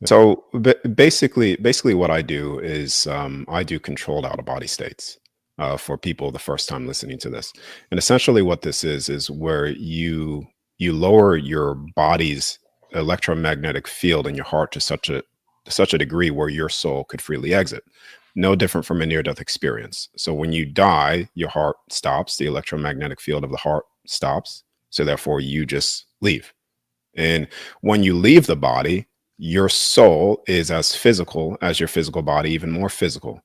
So basically what I do is I do controlled out of body states for people the first time listening to this. And essentially what this is where you lower your body's electromagnetic field in your heart to such a degree where your soul could freely exit. No different from a near-death experience. So when you die, your heart stops, the electromagnetic field of the heart stops. So therefore you just leave. And when you leave the body, your soul is as physical as your physical body, even more physical.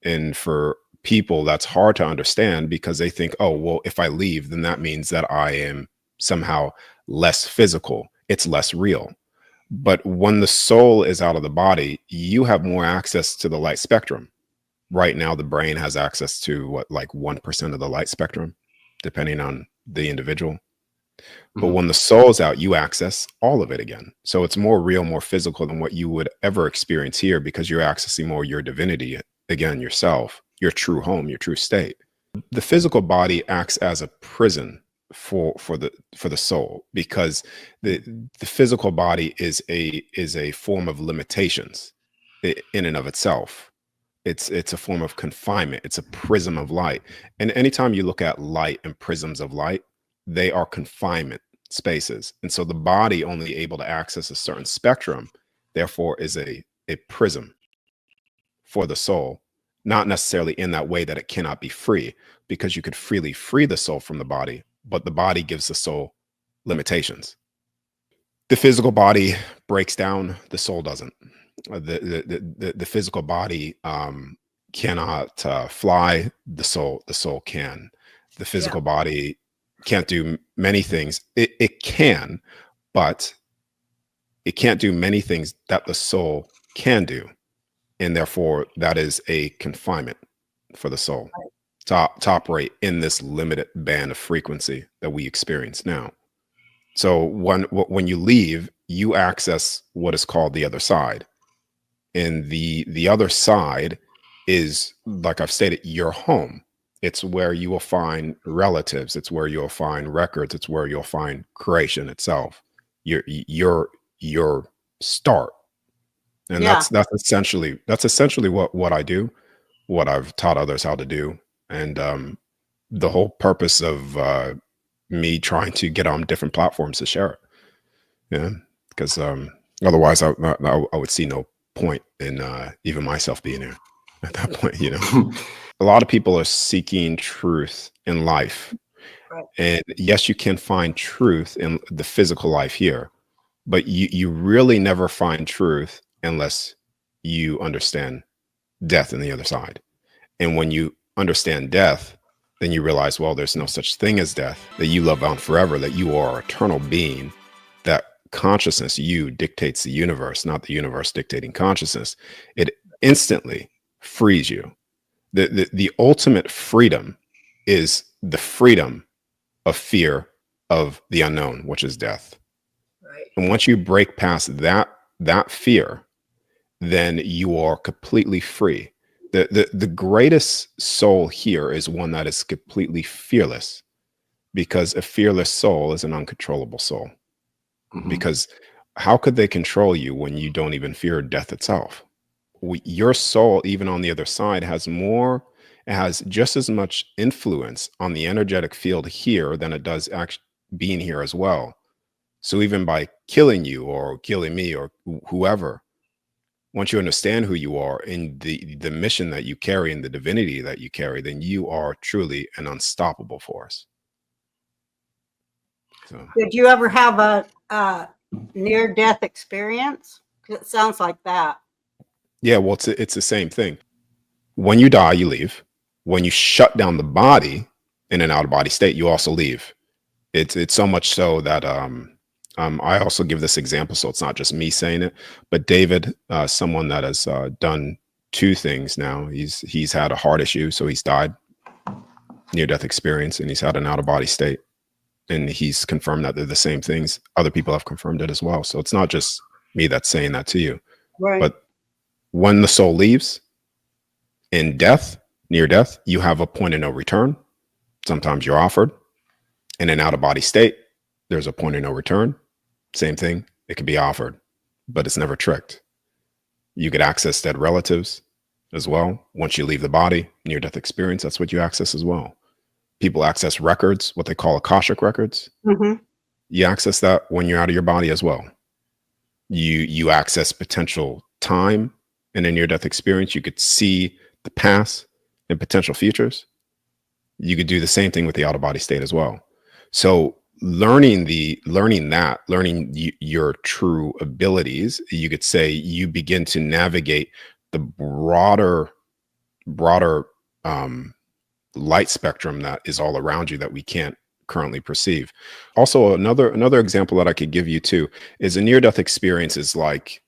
And for people, that's hard to understand because they think, oh, well, if I leave, then that means that I am somehow less physical. It's less real. But when the soul is out of the body, you have more access to the light spectrum. Right now, the brain has access to what, like 1% of the light spectrum, depending on the individual. But when the soul's out, you access all of it again. So it's more real, more physical than what you would ever experience here because you're accessing more your divinity, again, yourself, your true home, your true state. The physical body acts as a prison for the soul because the physical body is a form of limitations in and of itself. It's a form of confinement. It's a prism of light. And anytime you look at light and prisms of light, they are confinement spaces. And so the body only able to access a certain spectrum, therefore is a prism for the soul, not necessarily in that way that it cannot be free, because you could freely free the soul from the body, but the body gives the soul limitations. The physical body breaks down, the soul doesn't. The physical body cannot fly, the soul can. The physical body can't do many things. It can, but it can't do many things that the soul can do. And therefore, that is a confinement for the soul to operate in this limited band of frequency that we experience now. So when you leave, you access what is called the other side. And the other side is, like I've stated, your home. It's where you will find relatives. It's where you'll find records. It's where you'll find creation itself. Your start. And that's essentially what I do, what I've taught others how to do. And the whole purpose of me trying to get on different platforms to share it. Yeah. Because otherwise I would see no point in even myself being here at that point, you know. A lot of people are seeking truth in life. Right. And yes, you can find truth in the physical life here, but you really never find truth unless you understand death on the other side. And when you understand death, then you realize, well, there's no such thing as death, that you live on forever, that you are an eternal being, that consciousness, you, dictates the universe, not the universe dictating consciousness. It instantly frees you. The ultimate freedom is the freedom of fear of the unknown, which is death. Right. And once you break past that fear, then you are completely free. The greatest soul here is one that is completely fearless, because a fearless soul is an uncontrollable soul. Because how could they control you when you don't even fear death itself? Your soul, even on the other side, it has just as much influence on the energetic field here than it does actually being here as well. So even by killing you or killing me or whoever, once you understand who you are and the mission that you carry and the divinity that you carry, then you are truly an unstoppable force. So, did you ever have a near-death experience? It sounds like that. Yeah, well, it's the same thing. When you die, you leave. When you shut down the body in an out-of-body state, you also leave. It's so much so that I also give this example, so it's not just me saying it, but David, someone that has done two things now. He's had a heart issue, so he's died, near-death experience, and he's had an out-of-body state. And he's confirmed that they're the same things. Other people have confirmed it as well. So it's not just me that's saying that to you. Right. But when the soul leaves in death, near death, you have a point of no return. Sometimes you're offered. In an out-of-body state, there's a point of no return. Same thing. It can be offered, but it's never tricked. You could access dead relatives as well. Once you leave the body, near-death experience, that's what you access as well. People access records, what they call Akashic records. Mm-hmm. You access that when you're out of your body as well. You access potential time in a near-death experience. You could see the past and potential futures. You could do the same thing with the out-of-body state as well. So learning your true abilities, you could say you begin to navigate the broader light spectrum that is all around you that we can't currently perceive. Also, another example that I could give you too is a near-death experience is like,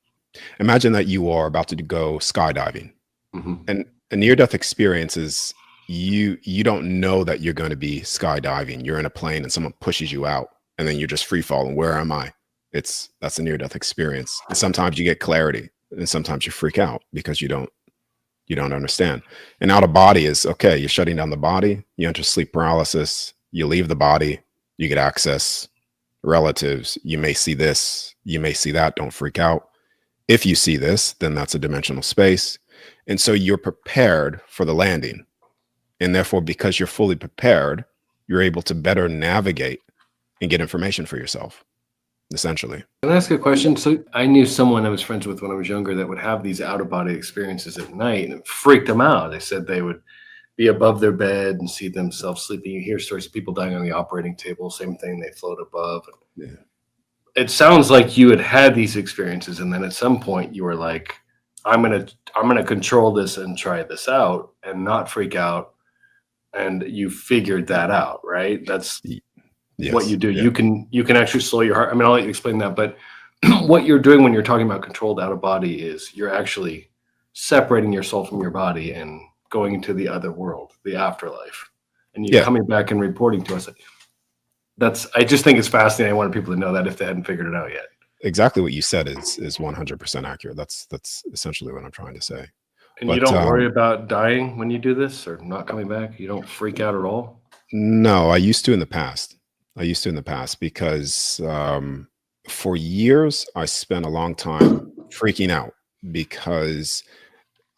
imagine that you are about to go skydiving. Mm-hmm. And a near-death experience is you don't know that you're going to be skydiving. You're in a plane and someone pushes you out and then you're just free falling. Where am I? That's a near-death experience. And sometimes you get clarity and sometimes you freak out because you don't understand. And out of body is, okay, you're shutting down the body, you enter sleep paralysis, you leave the body, you get access relatives. You may see this, you may see that. Don't freak out. If you see this, then that's a dimensional space. And so you're prepared for the landing. And therefore, because you're fully prepared, you're able to better navigate and get information for yourself, essentially. Can I ask a question? So I knew someone I was friends with when I was younger that would have these out-of-body experiences at night, and it freaked them out. They said they would be above their bed and see themselves sleeping. You hear stories of people dying on the operating table, same thing, they float above. Yeah. It sounds like you had these experiences, and then at some point you were like, I'm gonna control this and try this out and not freak out. And you figured that out, right? That's Yes. what you do. Yeah. You can actually slow your heart. I mean, I'll let you explain that, but what you're doing when you're talking about controlled out of body is you're actually separating your soul from your body and going into the other world, the afterlife, and you're coming back and reporting to us. I just think it's fascinating. I wanted people to know that if they hadn't figured it out yet. Exactly what you said is 100% accurate. That's essentially what I'm trying to say. And you don't worry about dying when you do this or not coming back? You don't freak out at all? No, I used to in the past. Because for years, I spent a long time freaking out because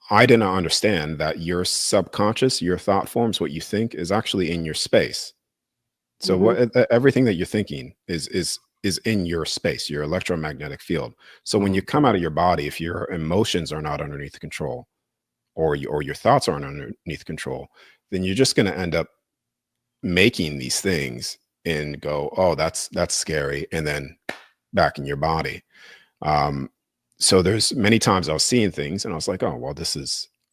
I did not understand that your subconscious, your thought forms, what you think is actually in your space. So everything that you're thinking is in your space, your electromagnetic field. So when you come out of your body, if your emotions are not underneath control, or your thoughts aren't underneath control, then you're just going to end up making these things and go, oh, that's scary, and then back in your body. So there's many times I was seeing things and I was like, oh, well,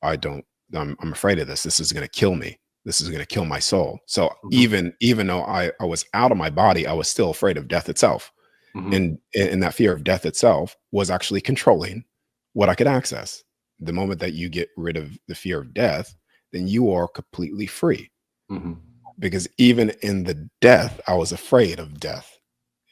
I'm afraid of this. This is going to kill me. This is going to kill my soul. So even though I was out of my body, I was still afraid of death itself. And that fear of death itself was actually controlling what I could access. The moment that you get rid of the fear of death, then you are completely free. Because even in the death, I was afraid of death.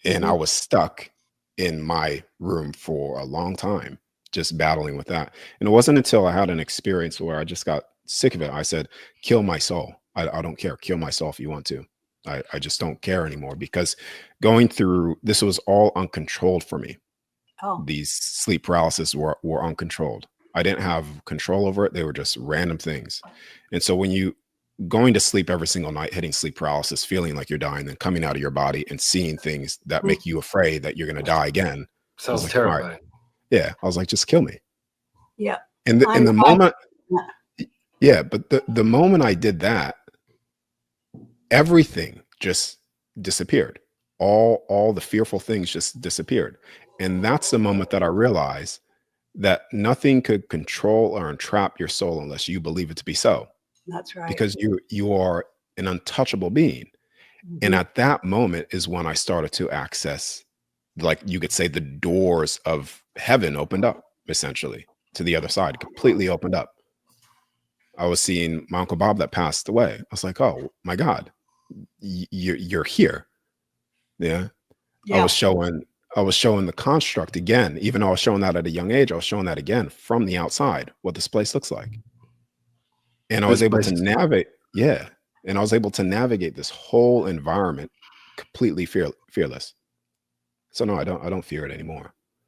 And I was stuck in my room for a long time, just battling with that. And it wasn't until I had an experience where I just got sick of it. I said, kill my soul. I don't care. Kill my soul if you want to. I just don't care anymore, because going through this was all uncontrolled for me. These sleep paralysis were uncontrolled. I didn't have control over it. They were just random things. And so when you going to sleep every single night, hitting sleep paralysis, feeling like you're dying, then coming out of your body and seeing things that make you afraid that you're going to die again. Sounds like, terrifying. right. Yeah. I was like, just kill me. Yeah. And the moment, but the moment I did that, everything just disappeared. All the fearful things just disappeared. And that's the moment that I realized that nothing could control or entrap your soul unless you believe it to be so. That's right. Because you are an untouchable being. And at that moment is when I started to access, like you could say, the doors of heaven opened up, essentially, to the other side, completely opened up. I was seeing my Uncle Bob that passed away. I was like, oh my God, you're here. Yeah. I was showing the construct again. Even though I was showing that at a young age, I was showing that again from the outside, what this place looks like. And I was able to navigate. Yeah. And I was able to navigate this whole environment completely fearless. So no, I don't fear it anymore.